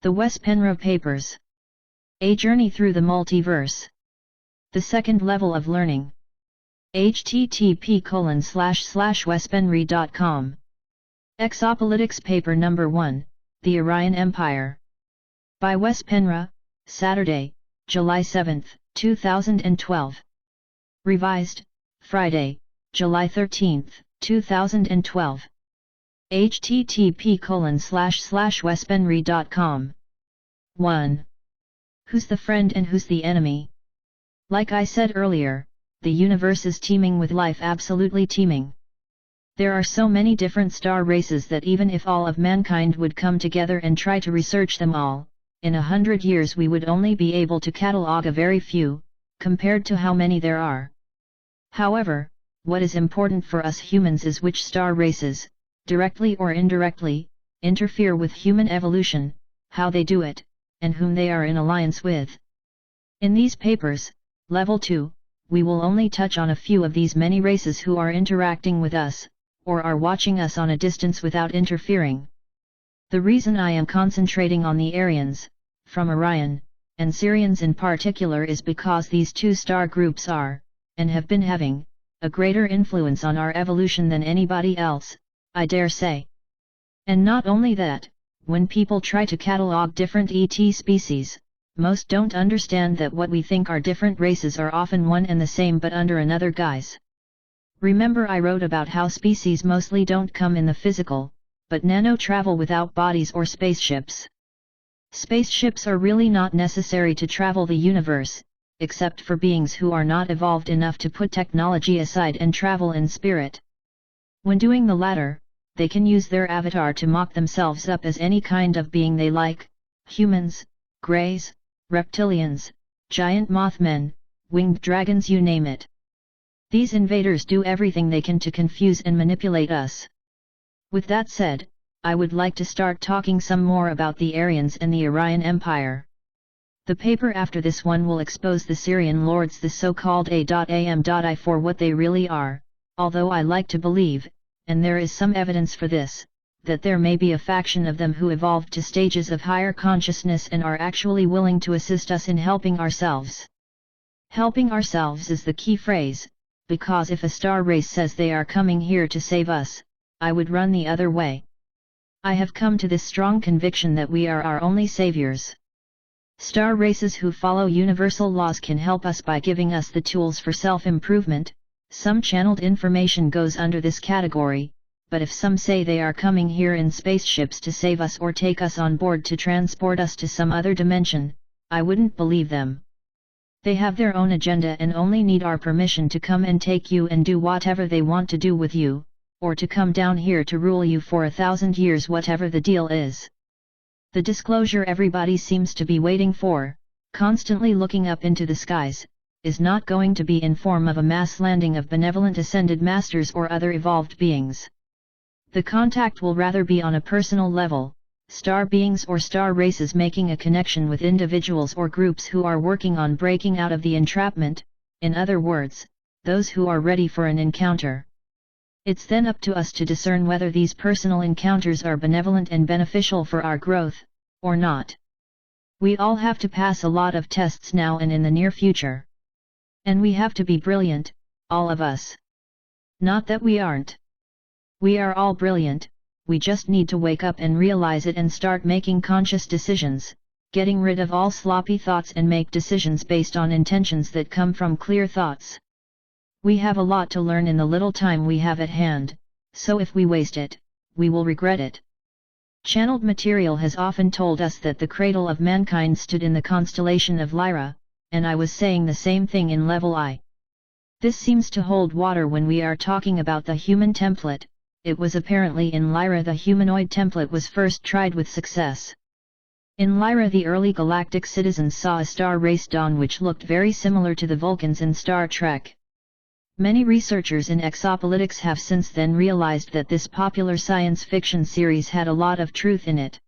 The Wes Penra Papers. A Journey Through the Multiverse. The Second Level of Learning. http://wespenry.com. Exopolitics Paper No. 1, The Orion Empire. By Wes Penra, Saturday, July 7, 2012. Revised, Friday, July 13, 2012. http://wespenry.com. 1. Who's the friend and who's the enemy? Like I said earlier, the universe is teeming with life, absolutely teeming. There are so many different star races that even if all of mankind would come together and try to research them all, in 100 years we would only be able to catalog a very few, compared to how many there are. However, what is important for us humans is which star races, directly or indirectly, interfere with human evolution, how they do it, and whom they are in alliance with. In these papers, Level 2, we will only touch on a few of these many races who are interacting with us, or are watching us on a distance without interfering. The reason I am concentrating on the Aryans, from Orion, and Sirians in particular is because these two star groups are, and have been having, a greater influence on our evolution than anybody else, I dare say. And not only that, when people try to catalog different ET species, most don't understand that what we think are different races are often one and the same but under another guise. Remember I wrote about how species mostly don't come in the physical, but nano-travel without bodies or spaceships. Spaceships are really not necessary to travel the universe, except for beings who are not evolved enough to put technology aside and travel in spirit. When doing the latter, they can use their avatar to mock themselves up as any kind of being they like: humans, greys, reptilians, giant mothmen, winged dragons, you name it. These invaders do everything they can to confuse and manipulate us. With that said, I would like to start talking some more about the Aryans and the Orion Empire. The paper after this one will expose the Sirian lords, the so-called A.am.I, for what they really are, although I like to believe, and there is some evidence for this, that there may be a faction of them who evolved to stages of higher consciousness and are actually willing to assist us in helping ourselves. Helping ourselves is the key phrase, because if a star race says they are coming here to save us, I would run the other way. I have come to this strong conviction that we are our only saviors. Star races who follow universal laws can help us by giving us the tools for self-improvement. Some channeled information goes under this category, but if some say they are coming here in spaceships to save us or take us on board to transport us to some other dimension, I wouldn't believe them. They have their own agenda and only need our permission to come and take you and do whatever they want to do with you, or to come down here to rule you for 1,000 years, whatever the deal is. The disclosure everybody seems to be waiting for, constantly looking up into the skies, is not going to be in form of a mass landing of benevolent ascended masters or other evolved beings. The contact will rather be on a personal level, star beings or star races making a connection with individuals or groups who are working on breaking out of the entrapment, in other words, those who are ready for an encounter. It's then up to us to discern whether these personal encounters are benevolent and beneficial for our growth, or not. We all have to pass a lot of tests now and in the near future. And we have to be brilliant, all of us. Not that we aren't. We are all brilliant, we just need to wake up and realize it and start making conscious decisions, getting rid of all sloppy thoughts and make decisions based on intentions that come from clear thoughts. We have a lot to learn in the little time we have at hand, so if we waste it, we will regret it. Channeled material has often told us that the cradle of mankind stood in the constellation of Lyra, and I was saying the same thing in Level I. This seems to hold water when we are talking about the human template. It was apparently in Lyra the humanoid template was first tried with success. In Lyra the early galactic citizens saw a star race dawn which looked very similar to the Vulcans in Star Trek. Many researchers in exopolitics have since then realized that this popular science fiction series had a lot of truth in it.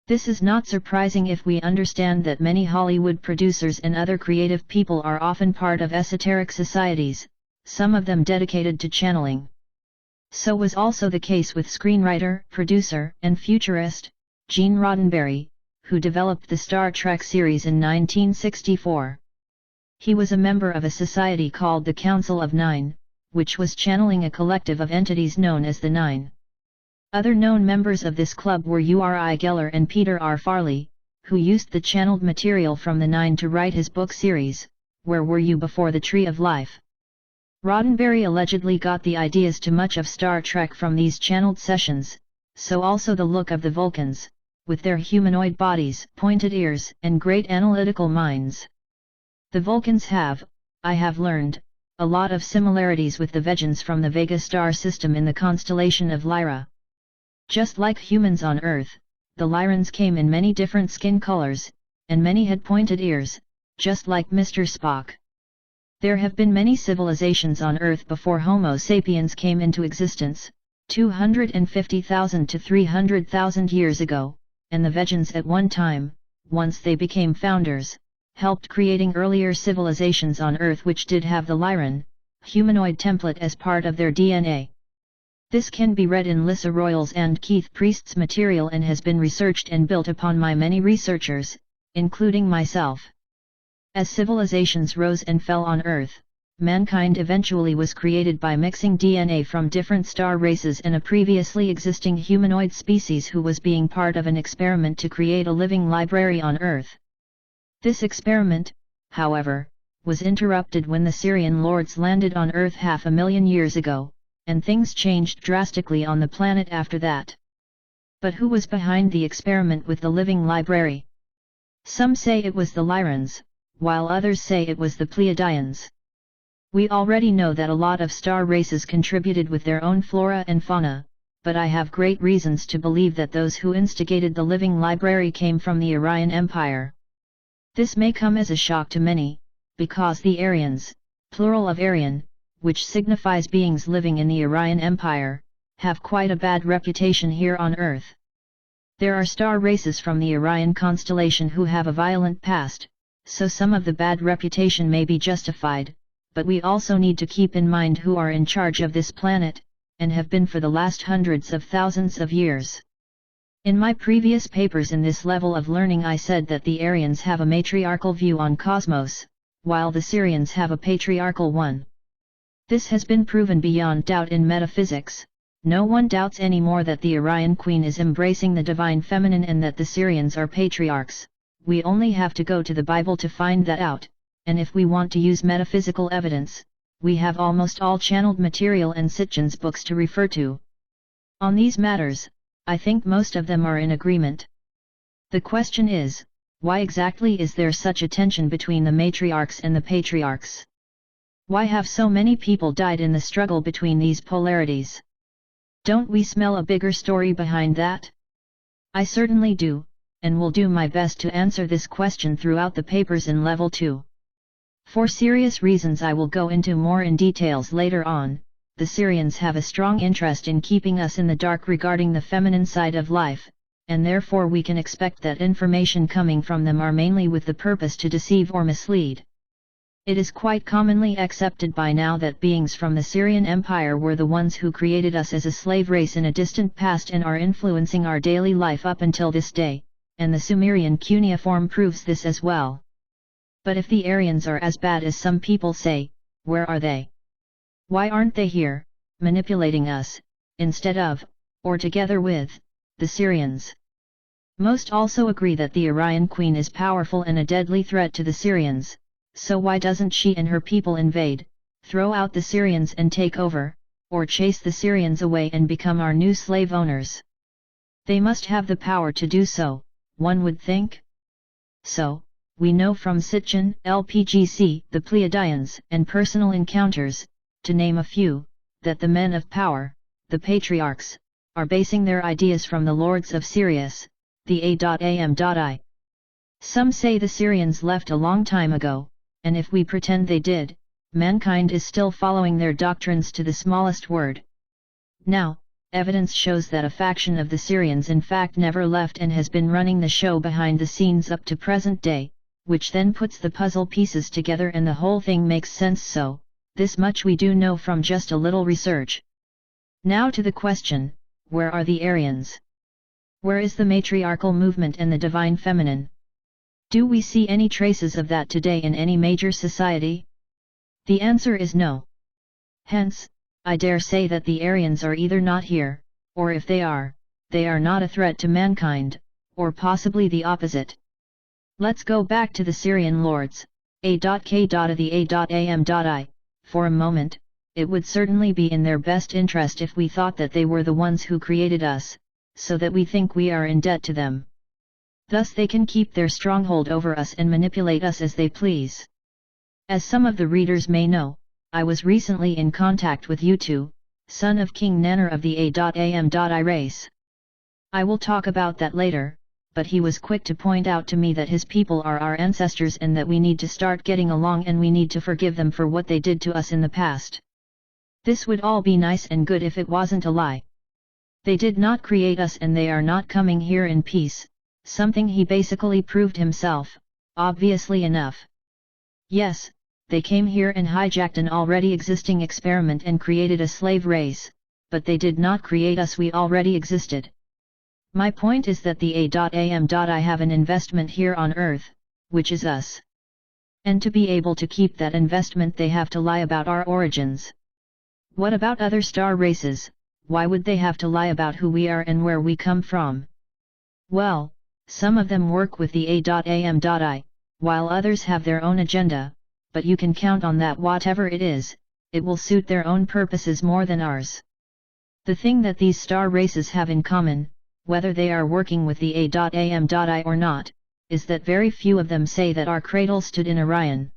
This is not surprising if we understand that many Hollywood producers and other creative people are often part of esoteric societies, some of them dedicated to channeling. So was also the case with screenwriter, producer, and futurist, Gene Roddenberry, who developed the Star Trek series in 1964. He was a member of a society called the Council of Nine, which was channeling a collective of entities known as the Nine. Other known members of this club were Uri Geller and Peter R. Farley, who used the channeled material from the Nine to write his book series, Where Were You Before the Tree of Life? Roddenberry allegedly got the ideas to much of Star Trek from these channeled sessions, so also the look of the Vulcans, with their humanoid bodies, pointed ears, and great analytical minds. The Vulcans have, I have learned, a lot of similarities with the Vegans from the Vega star system in the constellation of Lyra. Just like humans on Earth, the Lyrans came in many different skin colors, and many had pointed ears, just like Mr. Spock. There have been many civilizations on Earth before Homo sapiens came into existence, 250,000 to 300,000 years ago, and the Vegans at one time, once they became founders, helped creating earlier civilizations on Earth which did have the Lyran, humanoid template as part of their DNA. This can be read in Lissa Royals and Keith Priest's material and has been researched and built upon by many researchers, including myself. As civilizations rose and fell on Earth, mankind eventually was created by mixing DNA from different star races and a previously existing humanoid species who was being part of an experiment to create a living library on Earth. This experiment, however, was interrupted when the Syrian lords landed on Earth 500,000 years ago, and things changed drastically on the planet after that. But who was behind the experiment with the living library? Some say it was the Lyrans, while others say it was the Pleiadians. We already know that a lot of star races contributed with their own flora and fauna, but I have great reasons to believe that those who instigated the living library came from the Orion Empire. This may come as a shock to many, because the Aryans, plural of Aryan, which signifies beings living in the Orion Empire, have quite a bad reputation here on Earth. There are star races from the Orion constellation who have a violent past, so some of the bad reputation may be justified, but we also need to keep in mind who are in charge of this planet, and have been for the last hundreds of thousands of years. In my previous papers in this level of learning I said that the Aryans have a matriarchal view on cosmos, while the Syrians have a patriarchal one. This has been proven beyond doubt in metaphysics. No one doubts anymore that the Orion Queen is embracing the divine feminine and that the Syrians are patriarchs. We only have to go to the Bible to find that out, and if we want to use metaphysical evidence, we have almost all channeled material and Sitchin's books to refer to. On these matters, I think most of them are in agreement. The question is, why exactly is there such a tension between the matriarchs and the patriarchs? Why have so many people died in the struggle between these polarities? Don't we smell a bigger story behind that? I certainly do, and will do my best to answer this question throughout the papers in Level 2. For serious reasons I will go into more in details later on. The Syrians have a strong interest in keeping us in the dark regarding the feminine side of life, and therefore we can expect that information coming from them are mainly with the purpose to deceive or mislead. It is quite commonly accepted by now that beings from the Syrian Empire were the ones who created us as a slave race in a distant past and are influencing our daily life up until this day, and the Sumerian cuneiform proves this as well. But if the Aryans are as bad as some people say, where are they? Why aren't they here, manipulating us, instead of, or together with, the Syrians? Most also agree that the Orion Queen is powerful and a deadly threat to the Syrians. So why doesn't she and her people invade, throw out the Syrians and take over, or chase the Syrians away and become our new slave owners? They must have the power to do so, one would think. So, we know from Sitchin, LPGC, the Pleiadians, and personal encounters, to name a few, that the men of power, the patriarchs, are basing their ideas from the lords of Sirius, the A.am.I. Some say the Syrians left a long time ago, and if we pretend they did, mankind is still following their doctrines to the smallest word. Now, evidence shows that a faction of the Syrians in fact never left and has been running the show behind the scenes up to present day, which then puts the puzzle pieces together and the whole thing makes sense. So, this much we do know from just a little research. Now to the question, where are the Aryans? Where is the matriarchal movement and the divine feminine? Do we see any traces of that today in any major society? The answer is no. Hence, I dare say that the Aryans are either not here, or if they are not a threat to mankind, or possibly the opposite. Let's go back to the Syrian lords, A.K. of the A.am.I, for a moment. It would certainly be in their best interest if we thought that they were the ones who created us, so that we think we are in debt to them. Thus they can keep their stronghold over us and manipulate us as they please. As some of the readers may know, I was recently in contact with Utu, son of King Nannar of the A.am.I race. I will talk about that later, but he was quick to point out to me that his people are our ancestors and that we need to start getting along and we need to forgive them for what they did to us in the past. This would all be nice and good if it wasn't a lie. They did not create us and they are not coming here in peace, something he basically proved himself, obviously enough. Yes, they came here and hijacked an already existing experiment and created a slave race, but they did not create us, we already existed. My point is that the A.am.I have an investment here on Earth, which is us. And to be able to keep that investment they have to lie about our origins. What about other star races? Why would they have to lie about who we are and where we come from? Well, some of them work with the A.am.I, while others have their own agenda, but you can count on that whatever it is, it will suit their own purposes more than ours. The thing that these star races have in common, whether they are working with the A.am.I or not, is that very few of them say that our cradle stood in Orion.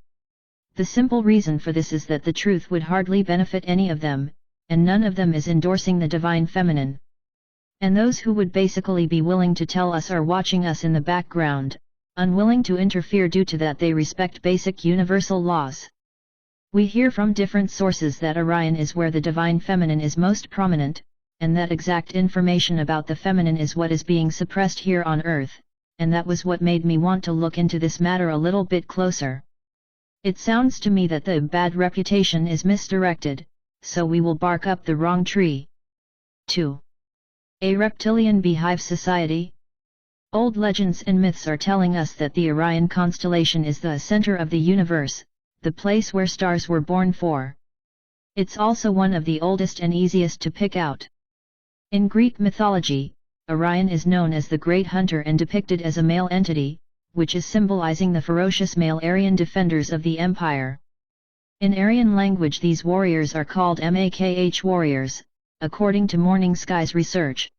The simple reason for this is that the truth would hardly benefit any of them, and none of them is endorsing the divine feminine. And those who would basically be willing to tell us are watching us in the background, unwilling to interfere due to that they respect basic universal laws. We hear from different sources that Orion is where the divine feminine is most prominent, and that exact information about the feminine is what is being suppressed here on Earth, and that was what made me want to look into this matter a little bit closer. It sounds to me that the bad reputation is misdirected, so we will bark up the wrong tree. 2. A reptilian beehive society? Old legends and myths are telling us that the Orion constellation is the center of the universe, the place where stars were born for. It's also one of the oldest and easiest to pick out. In Greek mythology, Orion is known as the Great Hunter and depicted as a male entity, which is symbolizing the ferocious male Aryan defenders of the empire. In Aryan language these warriors are called Makh warriors, according to Morning Skies research.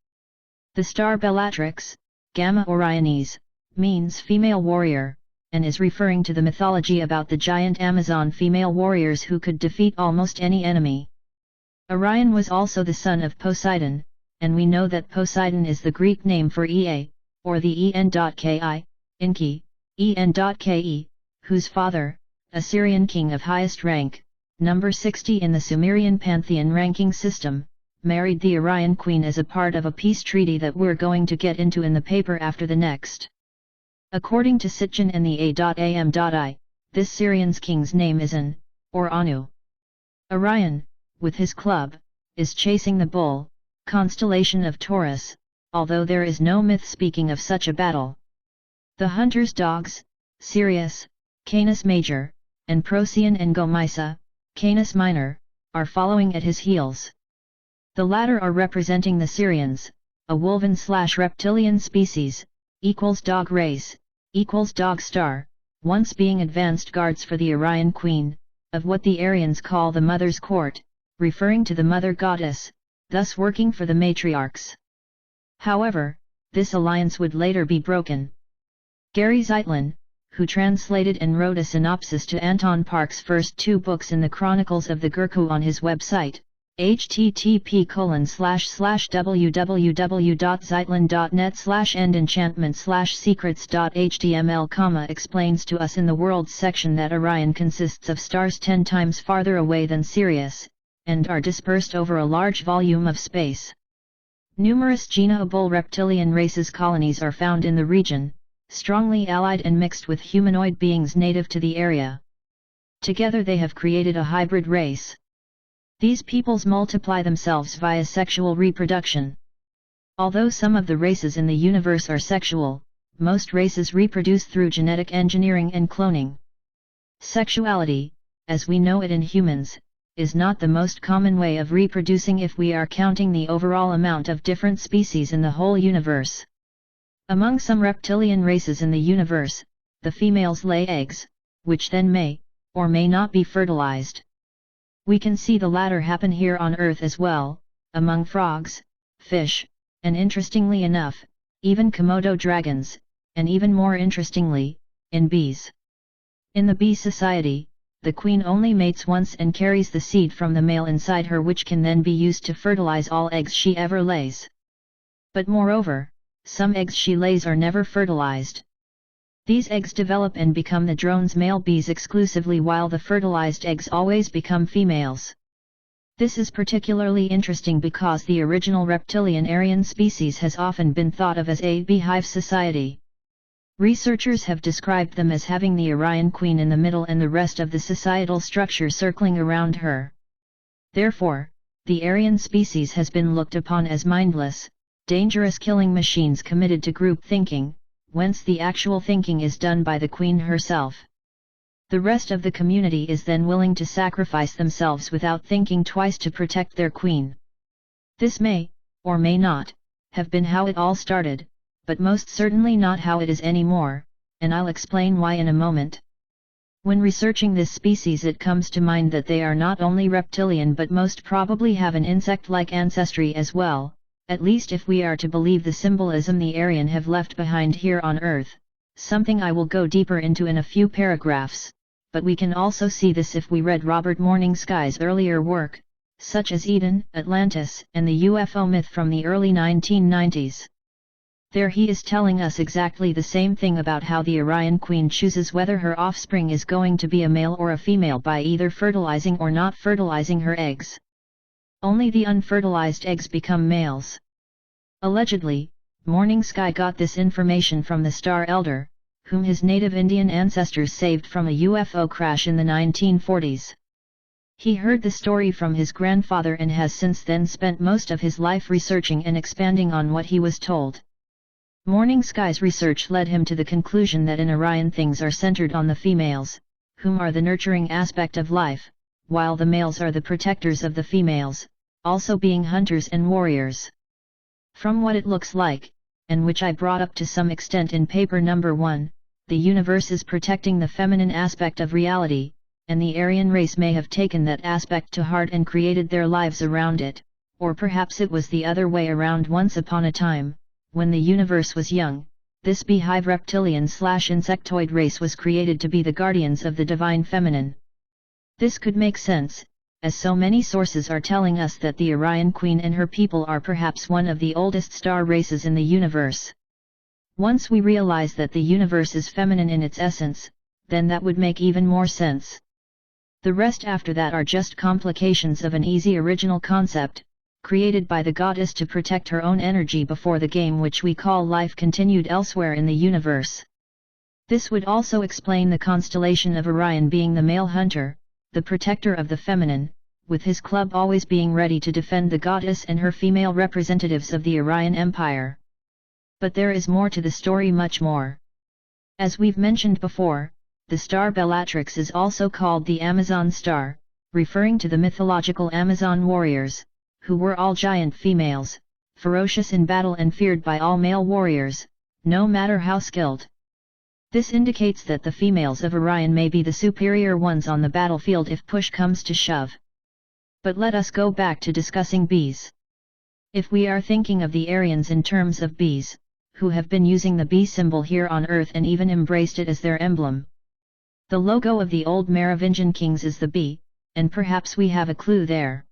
The star Bellatrix, Gamma Orionis, means female warrior, and is referring to the mythology about the giant Amazon female warriors who could defeat almost any enemy. Orion was also the son of Poseidon, and we know that Poseidon is the Greek name for Ea, or the En.Ki, Enki, En.Ke, whose father, a Syrian king of highest rank, number 60 in the Sumerian pantheon ranking system, married the Orion queen as a part of a peace treaty that we're going to get into in the paper after the next. According to Sitchin and the A.am.I, this Syrian's king's name is An, or Anu. Orion, with his club, is chasing the bull, constellation of Taurus, although there is no myth speaking of such a battle. The hunter's dogs, Sirius, Canis Major, and Procyon and Gomisa, Canis Minor, are following at his heels. The latter are representing the Syrians, a wolven/reptilian species, equals dog race, equals dog star, once being advanced guards for the Orion queen, of what the Aryans call the Mother's Court, referring to the mother goddess, thus working for the matriarchs. However, this alliance would later be broken. Gary Zeitlin, who translated and wrote a synopsis to Anton Park's first 2 books in the Chronicles of the Gurkha on his website, http://www.zeitlin.net/endenchantment/secrets.html, explains to us in the Worlds section that Orion consists of stars 10 times farther away than Sirius, and are dispersed over a large volume of space. Numerous genoable reptilian races colonies are found in the region, strongly allied and mixed with humanoid beings native to the area. Together they have created a hybrid race. These peoples multiply themselves via sexual reproduction. Although some of the races in the universe are sexual, most races reproduce through genetic engineering and cloning. Sexuality, as we know it in humans, is not the most common way of reproducing if we are counting the overall amount of different species in the whole universe. Among some reptilian races in the universe, the females lay eggs, which then may, or may not be fertilized. We can see the latter happen here on Earth as well, among frogs, fish, and interestingly enough, even Komodo dragons, and even more interestingly, in bees. In the bee society, the queen only mates once and carries the seed from the male inside her, which can then be used to fertilize all eggs she ever lays. But moreover, some eggs she lays are never fertilized. These eggs develop and become the drone's male bees exclusively, while the fertilized eggs always become females. This is particularly interesting because the original reptilian Aryan species has often been thought of as a beehive society. Researchers have described them as having the Orion queen in the middle and the rest of the societal structure circling around her. Therefore, the Aryan species has been looked upon as mindless, dangerous killing machines committed to group thinking, whence the actual thinking is done by the queen herself. The rest of the community is then willing to sacrifice themselves without thinking twice to protect their queen. This may, or may not, have been how it all started, but most certainly not how it is anymore, and I'll explain why in a moment. When researching this species, it comes to mind that they are not only reptilian but most probably have an insect-like ancestry as well, at least if we are to believe the symbolism the Aryan have left behind here on Earth, something I will go deeper into in a few paragraphs, but we can also see this if we read Robert Morning Sky's earlier work, such as Eden, Atlantis, and the UFO myth from the early 1990s. There he is telling us exactly the same thing about how the Orion queen chooses whether her offspring is going to be a male or a female by either fertilizing or not fertilizing her eggs. Only the unfertilized eggs become males. Allegedly, Morning Sky got this information from the Star Elder, whom his native Indian ancestors saved from a UFO crash in the 1940s. He heard the story from his grandfather and has since then spent most of his life researching and expanding on what he was told. Morning Sky's research led him to the conclusion that in Orion things are centered on the females, whom are the nurturing aspect of life, while the males are the protectors of the females, also being hunters and warriors. From what it looks like, and which I brought up to some extent in paper number 1, the universe is protecting the feminine aspect of reality, and the Aryan race may have taken that aspect to heart and created their lives around it, or perhaps it was the other way around. Once upon a time, when the universe was young, this beehive reptilian/insectoid race was created to be the guardians of the divine feminine. This could make sense, as so many sources are telling us that the Orion queen and her people are perhaps one of the oldest star races in the universe. Once we realize that the universe is feminine in its essence, then that would make even more sense. The rest after that are just complications of an easy original concept, created by the goddess to protect her own energy before the game which we call life continued elsewhere in the universe. This would also explain the constellation of Orion being the male hunter, the protector of the feminine, with his club always being ready to defend the goddess and her female representatives of the Orion Empire. But there is more to the story, much more. As we've mentioned before, the star Bellatrix is also called the Amazon star, referring to the mythological Amazon warriors, who were all giant females, ferocious in battle and feared by all male warriors, no matter how skilled. This indicates that the females of Orion may be the superior ones on the battlefield if push comes to shove. But let us go back to discussing bees. If we are thinking of the Aryans in terms of bees, who have been using the bee symbol here on Earth and even embraced it as their emblem. The logo of the old Merovingian kings is the bee, and perhaps we have a clue there.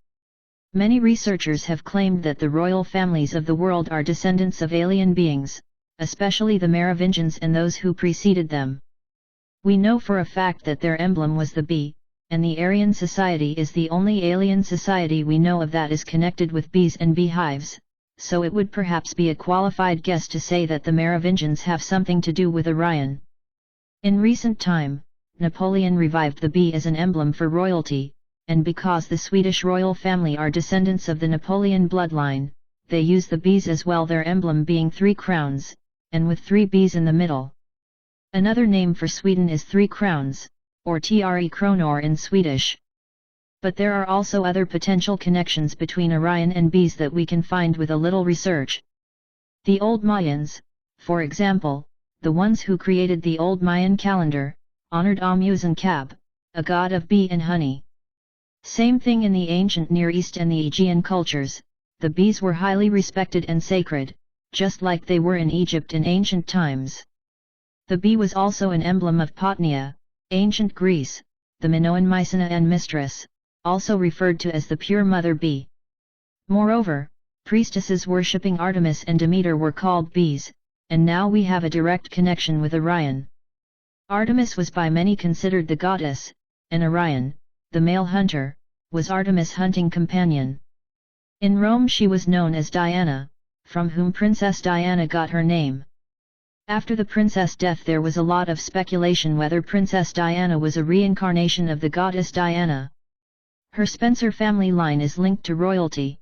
Many researchers have claimed that the royal families of the world are descendants of alien beings, especially the Merovingians and those who preceded them. We know for a fact that their emblem was the bee, and the Aryan society is the only alien society we know of that is connected with bees and beehives, so it would perhaps be a qualified guess to say that the Merovingians have something to do with Orion. In recent time, Napoleon revived the bee as an emblem for royalty, and because the Swedish royal family are descendants of the Napoleon bloodline, they use the bees as well, their emblem being 3 crowns, and with 3 bees in the middle. Another name for Sweden is 3 crowns, or tre kronor in Swedish. But there are also other potential connections between Orion and bees that we can find with a little research. The old Mayans, for example, the ones who created the old Mayan calendar, honored Amuzen-Kab, a god of bee and honey. Same thing in the ancient Near East and the Aegean cultures, the bees were highly respected and sacred, just like they were in Egypt in ancient times. The bee was also an emblem of Potnia, ancient Greece, the Minoan Mycena and mistress, also referred to as the pure mother bee. Moreover, priestesses worshipping Artemis and Demeter were called bees, and now we have a direct connection with Orion. Artemis was by many considered the goddess, and Orion, the male hunter, was Artemis' hunting companion. In Rome she was known as Diana, from whom Princess Diana got her name. After the princess' death there was a lot of speculation whether Princess Diana was a reincarnation of the goddess Diana. Her Spencer family line is linked to royalty.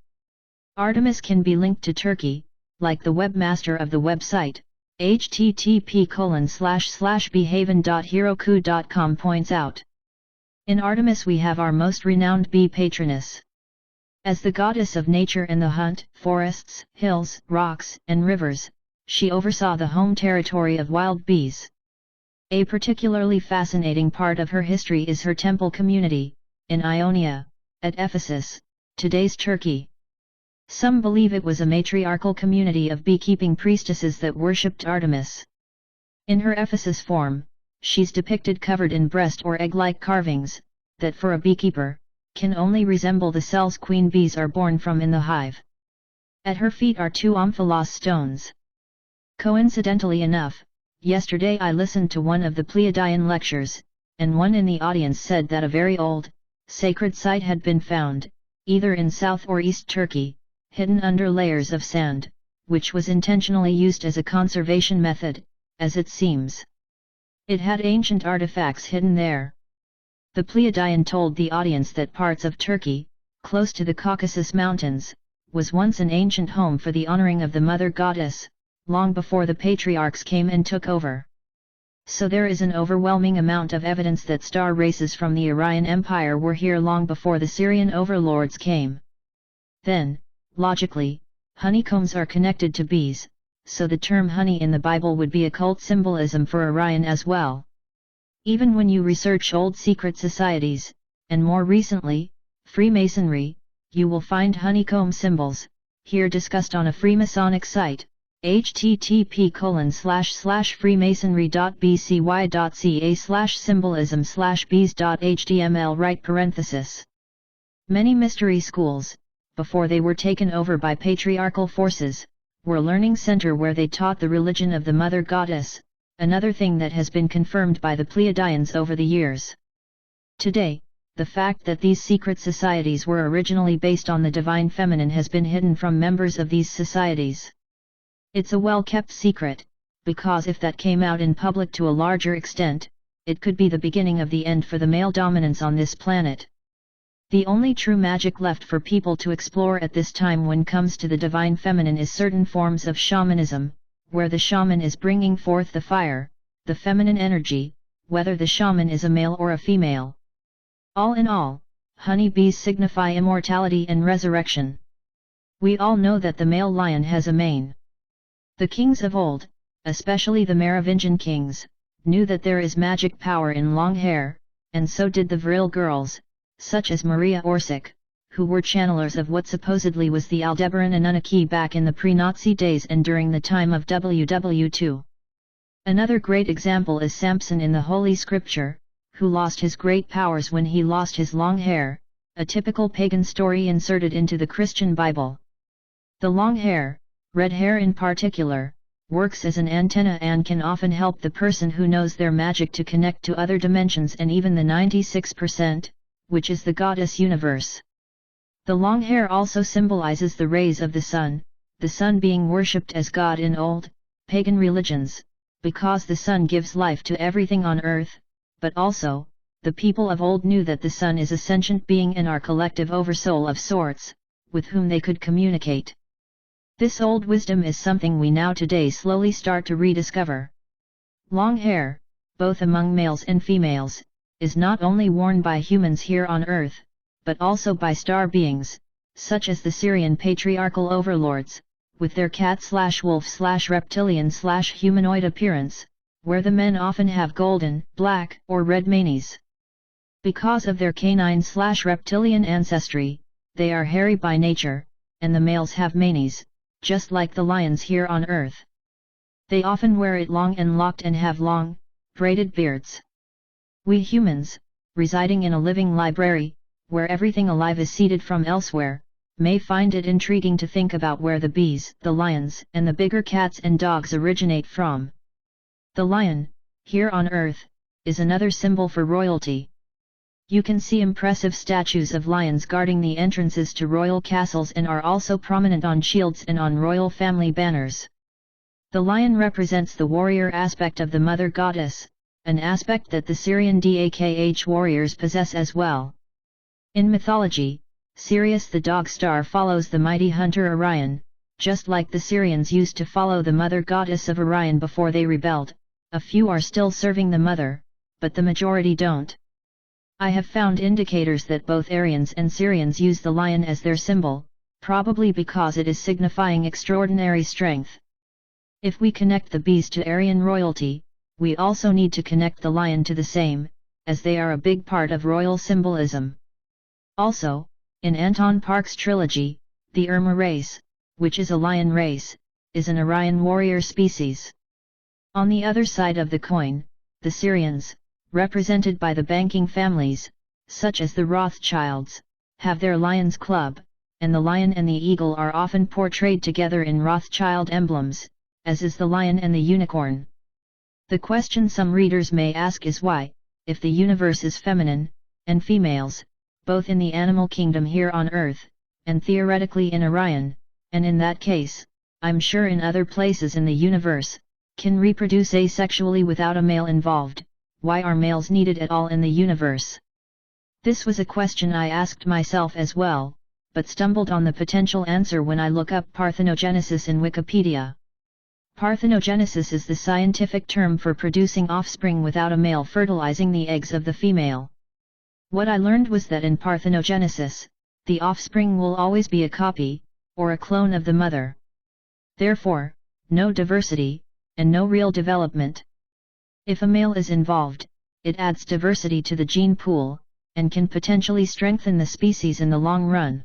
Artemis can be linked to Turkey, like the webmaster of the website, http://behaven.heroku.com points out. In Artemis we have our most renowned bee patroness. As the goddess of nature and the hunt, forests, hills, rocks, and rivers, she oversaw the home territory of wild bees. A particularly fascinating part of her history is her temple community, in Ionia, at Ephesus, today's Turkey. Some believe it was a matriarchal community of beekeeping priestesses that worshipped Artemis. In her Ephesus form, she's depicted covered in breast or egg-like carvings, that for a beekeeper, can only resemble the cells queen bees are born from in the hive. At her feet are 2 omphalos stones. Coincidentally enough, yesterday I listened to one of the Pleiadian lectures, and one in the audience said that a very old, sacred site had been found, either in South or East Turkey, hidden under layers of sand, which was intentionally used as a conservation method, as it seems. It had ancient artifacts hidden there. The Pleiadian told the audience that parts of Turkey, close to the Caucasus Mountains, was once an ancient home for the honoring of the mother goddess, long before the patriarchs came and took over. So there is an overwhelming amount of evidence that star races from the Orion Empire were here long before the Syrian overlords came. Then, logically, honeycombs are connected to bees, so the term honey in the Bible would be occult symbolism for Orion as well. Even when you research old secret societies, and more recently, Freemasonry, you will find honeycomb symbols, here discussed on a Freemasonic site, http://freemasonry.bcy.ca/symbolism/bees.html right parenthesis. Many mystery schools, before they were taken over by patriarchal forces, were a learning center where they taught the religion of the mother goddess, another thing that has been confirmed by the Pleiadians over the years. Today, the fact that these secret societies were originally based on the divine feminine has been hidden from members of these societies. It's a well-kept secret, because if that came out in public to a larger extent, it could be the beginning of the end for the male dominance on this planet. The only true magic left for people to explore at this time when comes to the divine feminine is certain forms of shamanism, where the shaman is bringing forth the fire, the feminine energy, whether the shaman is a male or a female. All in all, honey bees signify immortality and resurrection. We all know that the male lion has a mane. The kings of old, especially the Merovingian kings, knew that there is magic power in long hair, and so did the viril girls, such as Maria Orsic, who were channelers of what supposedly was the Aldebaran Anunnaki back in the pre-Nazi days and during the time of WW2. Another great example is Samson in the Holy Scripture, who lost his great powers when he lost his long hair, a typical pagan story inserted into the Christian Bible. The long hair, red hair in particular, works as an antenna and can often help the person who knows their magic to connect to other dimensions and even the 96%, which is the goddess universe. The long hair also symbolizes the rays of the sun being worshipped as God in old, pagan religions, because the sun gives life to everything on earth, but also, the people of old knew that the sun is a sentient being and our collective oversoul of sorts, with whom they could communicate. This old wisdom is something we now today slowly start to rediscover. Long hair, both among males and females, is not only worn by humans here on Earth, but also by star beings, such as the Sirian patriarchal overlords, with their cat/wolf/reptilian/humanoid appearance, where the men often have golden, black, or red manes. Because of their canine/reptilian ancestry, they are hairy by nature, and the males have manes, just like the lions here on Earth. They often wear it long and locked and have long, braided beards. We humans, residing in a living library, where everything alive is seeded from elsewhere, may find it intriguing to think about where the bees, the lions, and the bigger cats and dogs originate from. The lion, here on Earth, is another symbol for royalty. You can see impressive statues of lions guarding the entrances to royal castles and are also prominent on shields and on royal family banners. The lion represents the warrior aspect of the mother goddess, an aspect that the Sirian Dakh warriors possess as well. In mythology, Sirius the dog star follows the mighty hunter Orion, just like the Sirians used to follow the mother goddess of Orion before they rebelled. A few are still serving the mother, but the majority don't. I have found indicators that both Aryans and Sirians use the lion as their symbol, probably because it is signifying extraordinary strength. If we connect the bees to Aryan royalty, we also need to connect the lion to the same, as they are a big part of royal symbolism. Also, in Anton Park's trilogy, the Irma race, which is a lion race, is an Orion warrior species. On the other side of the coin, the Sirians, represented by the banking families, such as the Rothschilds, have their Lions Club, and the lion and the eagle are often portrayed together in Rothschild emblems, as is the lion and the unicorn. The question some readers may ask is why, if the universe is feminine, and females, both in the animal kingdom here on Earth, and theoretically in Orion, and in that case, I'm sure in other places in the universe, can reproduce asexually without a male involved, why are males needed at all in the universe? This was a question I asked myself as well, but stumbled on the potential answer when I look up parthenogenesis in Wikipedia. Parthenogenesis is the scientific term for producing offspring without a male fertilizing the eggs of the female. What I learned was that in parthenogenesis, the offspring will always be a copy, or a clone of the mother. Therefore, no diversity, and no real development. If a male is involved, it adds diversity to the gene pool, and can potentially strengthen the species in the long run.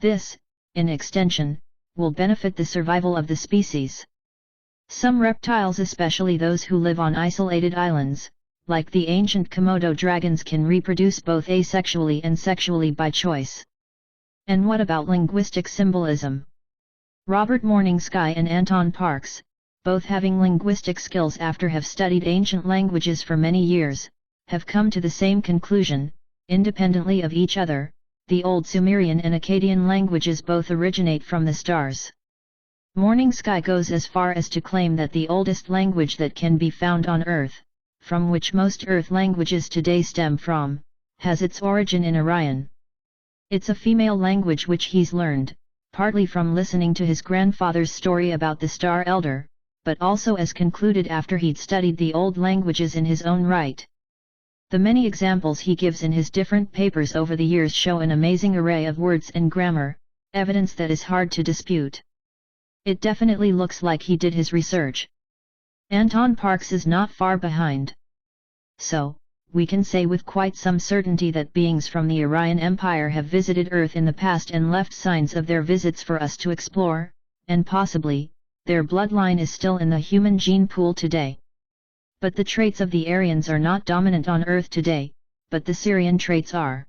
This, in extension, will benefit the survival of the species. Some reptiles, especially those who live on isolated islands, like the ancient Komodo dragons, can reproduce both asexually and sexually by choice. And what about linguistic symbolism? Robert Morningsky and Anton Parks, both having linguistic skills after have studied ancient languages for many years, have come to the same conclusion, independently of each other. The Old Sumerian and Akkadian languages both originate from the stars. Morningsky goes as far as to claim that the oldest language that can be found on Earth, from which most Earth languages today stem from, has its origin in Orion. It's a female language which he's learned, partly from listening to his grandfather's story about the Star Elder, but also as concluded after he'd studied the old languages in his own right. The many examples he gives in his different papers over the years show an amazing array of words and grammar, evidence that is hard to dispute. It definitely looks like he did his research. Anton Parks is not far behind. So, we can say with quite some certainty that beings from the Orion Empire have visited Earth in the past and left signs of their visits for us to explore, and possibly, their bloodline is still in the human gene pool today. But the traits of the Aryans are not dominant on Earth today, but the Sirian traits are.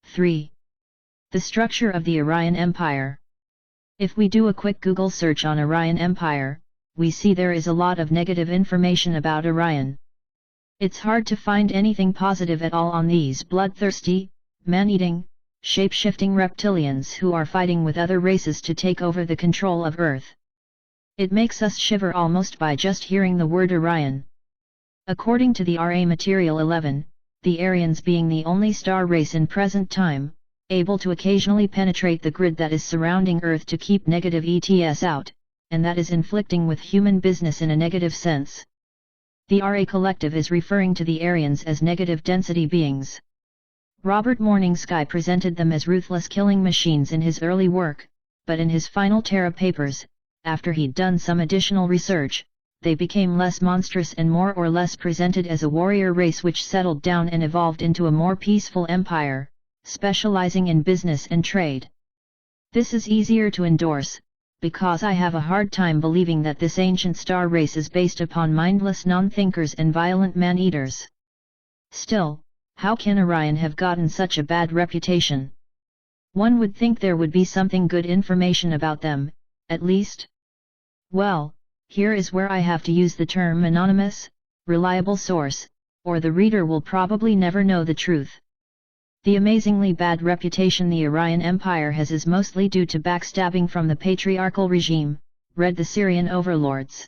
3. The structure of the Orion Empire. If we do a quick Google search on Orion Empire, we see there is a lot of negative information about Orion. It's hard to find anything positive at all on these bloodthirsty, man-eating, shape-shifting reptilians who are fighting with other races to take over the control of Earth. It makes us shiver almost by just hearing the word Orion. According to the RA Material 11, the Aryans being the only star race in present time, able to occasionally penetrate the grid that is surrounding Earth to keep negative ETS out, and that is inflicting with human business in a negative sense. The RA collective is referring to the Aryans as negative density beings. Robert Morningsky presented them as ruthless killing machines in his early work, but in his final Terra papers, after he'd done some additional research, they became less monstrous and more or less presented as a warrior race which settled down and evolved into a more peaceful empire, specializing in business and trade. This is easier to endorse, because I have a hard time believing that this ancient star race is based upon mindless non-thinkers and violent man-eaters. Still, how can Orion have gotten such a bad reputation? One would think there would be something good information about them, at least. Well, here is where I have to use the term anonymous, reliable source, or the reader will probably never know the truth. The amazingly bad reputation the Orion Empire has is mostly due to backstabbing from the patriarchal regime, read the Syrian overlords.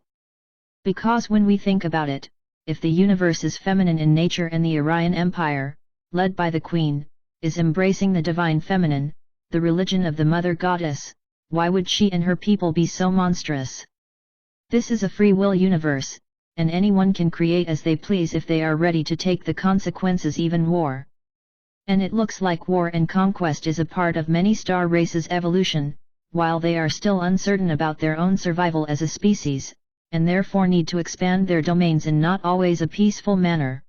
Because when we think about it, if the universe is feminine in nature and the Orion Empire, led by the Queen, is embracing the divine feminine, the religion of the Mother Goddess, why would she and her people be so monstrous? This is a free will universe, and anyone can create as they please if they are ready to take the consequences, even war. And it looks like war and conquest is a part of many star races' evolution, while they are still uncertain about their own survival as a species, and therefore need to expand their domains in not always a peaceful manner.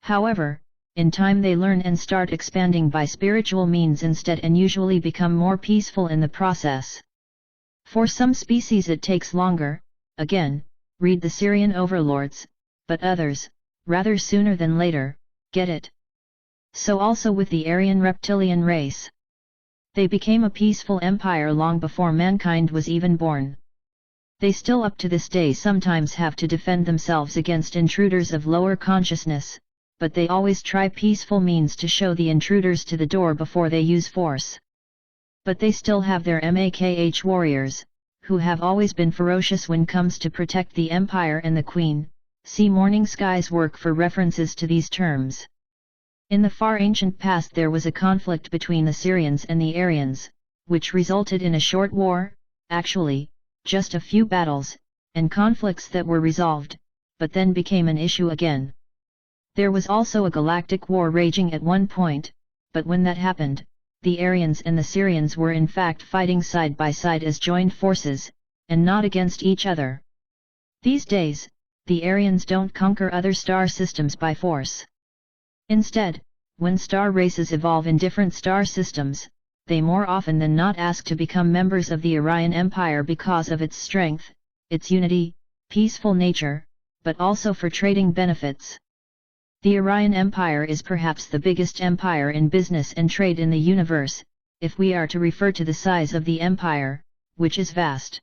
However, in time they learn and start expanding by spiritual means instead and usually become more peaceful in the process. For some species it takes longer, again, read the Syrian overlords, but others, rather sooner than later, get it. So also with the Aryan reptilian race. They became a peaceful empire long before mankind was even born. They still up to this day sometimes have to defend themselves against intruders of lower consciousness, but they always try peaceful means to show the intruders to the door before they use force. But they still have their MAKH warriors, who have always been ferocious when comes to protect the empire and the queen. See Morningsky's work for references to these terms. In the far ancient past there was a conflict between the Syrians and the Aryans, which resulted in a short war, actually, just a few battles, and conflicts that were resolved, but then became an issue again. There was also a galactic war raging at one point, but when that happened, the Aryans and the Syrians were in fact fighting side by side as joined forces, and not against each other. These days, the Aryans don't conquer other star systems by force. Instead, when star races evolve in different star systems, they more often than not ask to become members of the Orion Empire because of its strength, its unity, peaceful nature, but also for trading benefits. The Orion Empire is perhaps the biggest empire in business and trade in the universe, if we are to refer to the size of the empire, which is vast.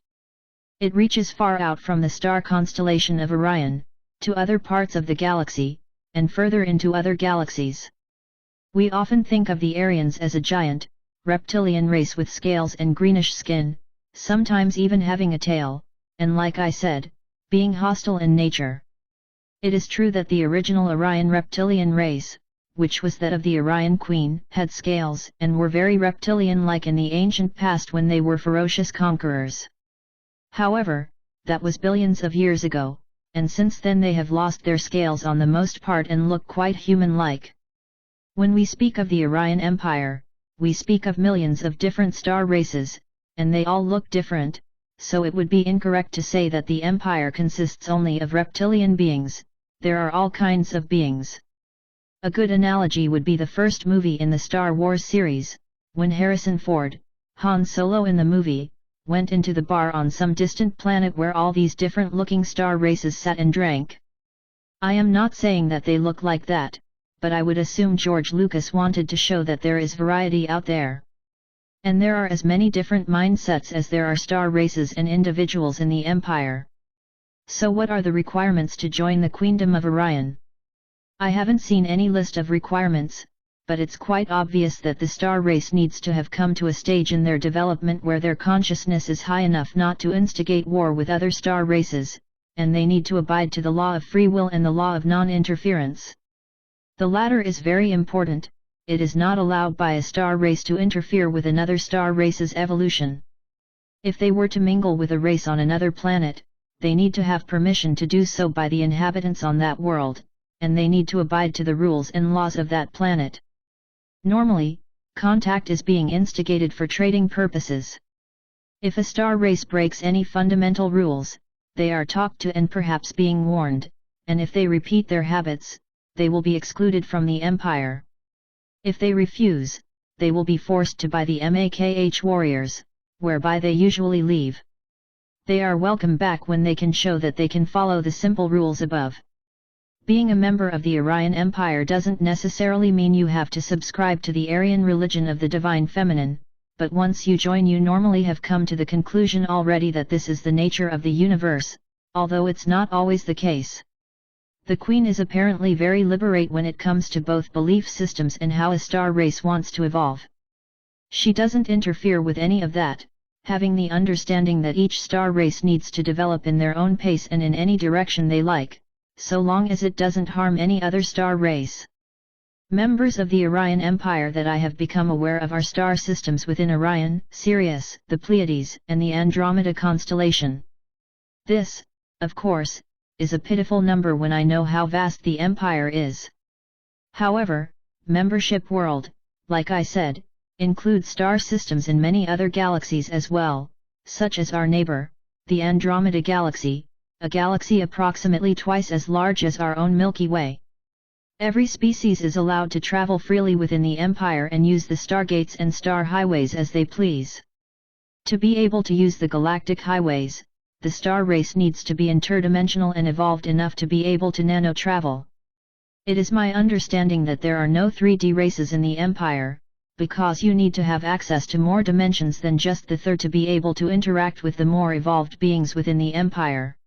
It reaches far out from the star constellation of Orion, to other parts of the galaxy, and further into other galaxies. We often think of the Aryans as a giant, reptilian race with scales and greenish skin, sometimes even having a tail, and like I said, being hostile in nature. It is true that the original Orion reptilian race, which was that of the Orion Queen, had scales and were very reptilian-like in the ancient past when they were ferocious conquerors. However, that was billions of years ago, and since then they have lost their scales on the most part and look quite human-like. When we speak of the Orion Empire, we speak of millions of different star races, and they all look different, so it would be incorrect to say that the empire consists only of reptilian beings. There are all kinds of beings. A good analogy would be the first movie in the Star Wars series, when Harrison Ford, Han Solo in the movie, went into the bar on some distant planet where all these different-looking star races sat and drank. I am not saying that they look like that, but I would assume George Lucas wanted to show that there is variety out there. And there are as many different mindsets as there are star races and individuals in the Empire. So what are the requirements to join the Queendom of Orion? I haven't seen any list of requirements, but it's quite obvious that the star race needs to have come to a stage in their development where their consciousness is high enough not to instigate war with other star races, and they need to abide to the law of free will and the law of non-interference. The latter is very important. it is not allowed by a star race to interfere with another star race's evolution. If they were to mingle with a race on another planet, they need to have permission to do so by the inhabitants on that world, and they need to abide to the rules and laws of that planet. Normally, contact is being instigated for trading purposes. If a star race breaks any fundamental rules, they are talked to and perhaps being warned, and if they repeat their habits, they will be excluded from the Empire. If they refuse, they will be forced to by the Makh warriors, whereby they usually leave. They are welcome back when they can show that they can follow the simple rules above. Being a member of the Orion Empire doesn't necessarily mean you have to subscribe to the Aryan religion of the Divine Feminine, but once you join you normally have come to the conclusion already that this is the nature of the universe, although it's not always the case. The Queen is apparently very liberate when it comes to both belief systems and how a star race wants to evolve. She doesn't interfere with any of that, having the understanding that each star race needs to develop in their own pace and in any direction they like, so long as it doesn't harm any other star race. Members of the Orion Empire that I have become aware of are star systems within Orion, Sirius, the Pleiades, and the Andromeda constellation. This, of course, is a pitiful number when I know how vast the Empire is. However, membership world, like I said, includes star systems in many other galaxies as well, such as our neighbor, the Andromeda Galaxy, a galaxy approximately twice as large as our own Milky Way. Every species is allowed to travel freely within the Empire and use the stargates and star highways as they please. To be able to use the galactic highways, the star race needs to be interdimensional and evolved enough to be able to nano-travel. It is my understanding that there are no 3D races in the Empire, because you need to have access to more dimensions than just the third to be able to interact with the more evolved beings within the Empire.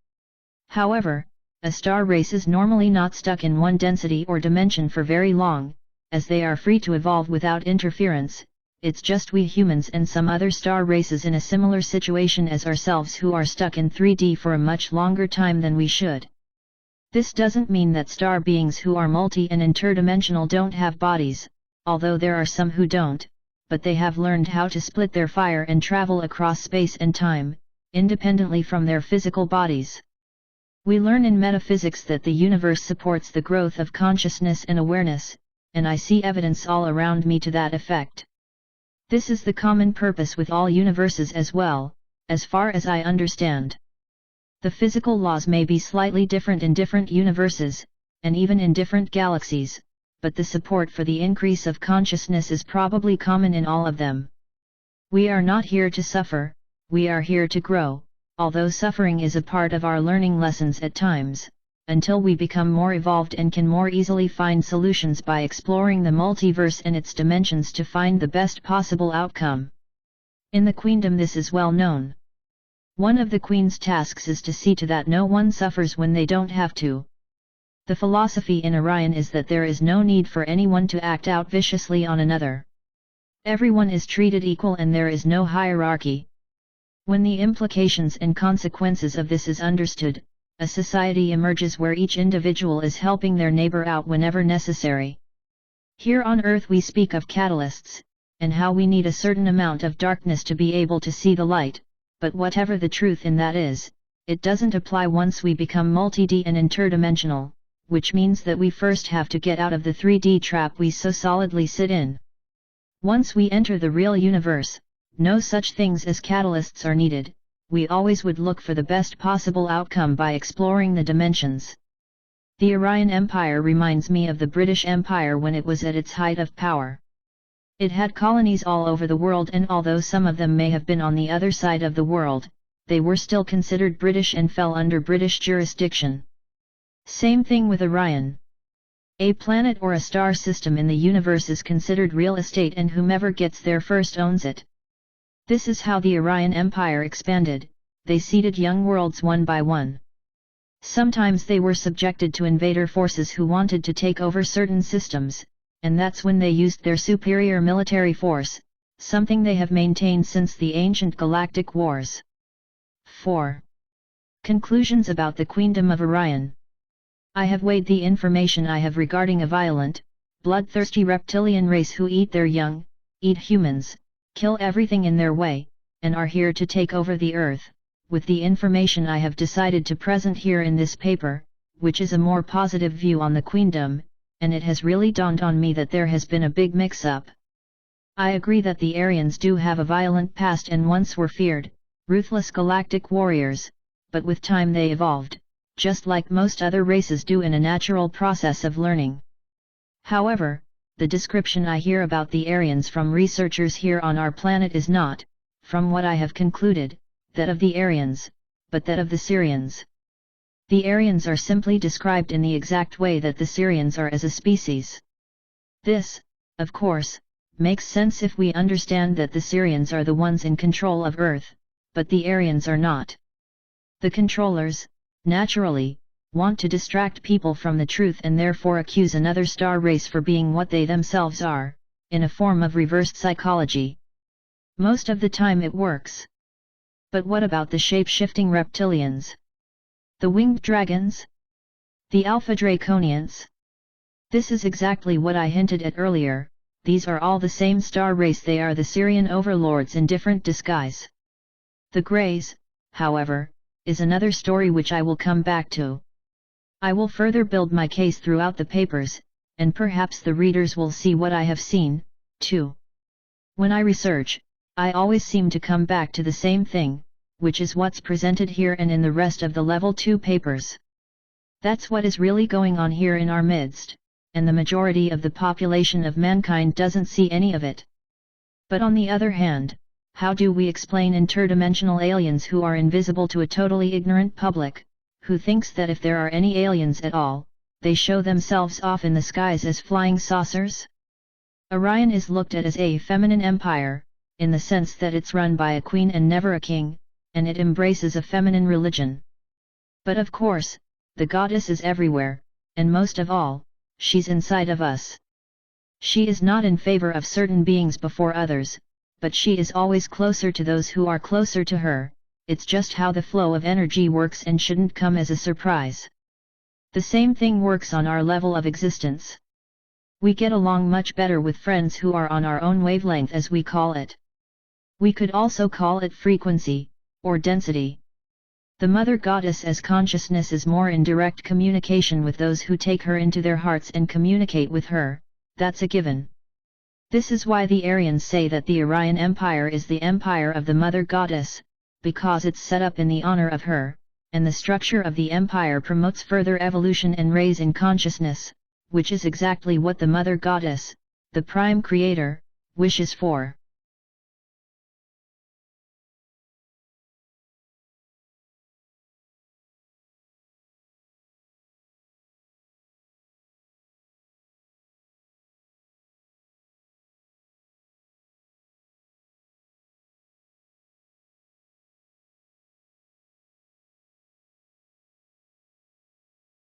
However, a star race is normally not stuck in one density or dimension for very long, as they are free to evolve without interference. It's just we humans and some other star races in a similar situation as ourselves who are stuck in 3D for a much longer time than we should. This doesn't mean that star beings who are multi- and interdimensional don't have bodies, although there are some who don't, but they have learned how to split their fire and travel across space and time, independently from their physical bodies. We learn in metaphysics that the universe supports the growth of consciousness and awareness, and I see evidence all around me to that effect. This is the common purpose with all universes as well, as far as I understand. The physical laws may be slightly different in different universes, and even in different galaxies, but the support for the increase of consciousness is probably common in all of them. We are not here to suffer, we are here to grow, although suffering is a part of our learning lessons at times, until we become more evolved and can more easily find solutions by exploring the multiverse and its dimensions to find the best possible outcome. In the Queendom this is well known. One of the Queen's tasks is to see to that no one suffers when they don't have to. The philosophy in Orion is that there is no need for anyone to act out viciously on another. Everyone is treated equal and there is no hierarchy. When the implications and consequences of this is understood, a society emerges where each individual is helping their neighbor out whenever necessary. Here on Earth we speak of catalysts, and how we need a certain amount of darkness to be able to see the light, but whatever the truth in that is, it doesn't apply once we become multi-D and interdimensional, which means that we first have to get out of the 3D trap we so solidly sit in. Once we enter the real universe, no such things as catalysts are needed. We always would look for the best possible outcome by exploring the dimensions. The Orion Empire reminds me of the British Empire when it was at its height of power. It had colonies all over the world, and although some of them may have been on the other side of the world, they were still considered British and fell under British jurisdiction. Same thing with Orion. A planet or a star system in the universe is considered real estate and whomever gets there first owns it. This is how the Orion Empire expanded. They seeded young worlds one by one. Sometimes they were subjected to invader forces who wanted to take over certain systems, and that's when they used their superior military force, something they have maintained since the ancient galactic wars. 4. Conclusions about the Queendom of Orion. I have weighed the information I have regarding a violent, bloodthirsty reptilian race who eat their young, eat humans, kill everything in their way, and are here to take over the earth. With the information I have decided to present here in this paper, which is a more positive view on the queendom, and it has really dawned on me that there has been a big mix-up. I agree that the Aryans do have a violent past and once were feared, ruthless galactic warriors, but with time they evolved, just like most other races do in a natural process of learning. However, the description I hear about the Aryans from researchers here on our planet is not, from what I have concluded, that of the Aryans, but that of the Sirians. The Aryans are simply described in the exact way that the Sirians are as a species. This, of course, makes sense if we understand that the Sirians are the ones in control of Earth, but the Aryans are not. The controllers, naturally, want to distract people from the truth and therefore accuse another star race for being what they themselves are, in a form of reversed psychology. Most of the time it works. But what about the shape-shifting reptilians? The winged dragons? The Alpha Draconians? This is exactly what I hinted at earlier. These are all the same star race. They are the Sirian overlords in different disguise. The Greys, however, is another story which I will come back to. I will further build my case throughout the papers, and perhaps the readers will see what I have seen, too. When I research, I always seem to come back to the same thing, which is what's presented here and in the rest of the Level 2 papers. That's what is really going on here in our midst, and the majority of the population of mankind doesn't see any of it. But on the other hand, how do we explain interdimensional aliens who are invisible to a totally ignorant public, who thinks that if there are any aliens at all, they show themselves off in the skies as flying saucers? Orion is looked at as a feminine empire, in the sense that it's run by a queen and never a king, and it embraces a feminine religion. But of course, the goddess is everywhere, and most of all, she's inside of us. She is not in favor of certain beings before others, but she is always closer to those who are closer to her. It's just how the flow of energy works and shouldn't come as a surprise. The same thing works on our level of existence. We get along much better with friends who are on our own wavelength, as we call it. We could also call it frequency, or density. The Mother Goddess as consciousness is more in direct communication with those who take her into their hearts and communicate with her, that's a given. This is why the Aryans say that the Orion Empire is the empire of the Mother Goddess, because it's set up in the honor of her, and the structure of the empire promotes further evolution and raise in consciousness, which is exactly what the Mother Goddess, the Prime Creator, wishes for.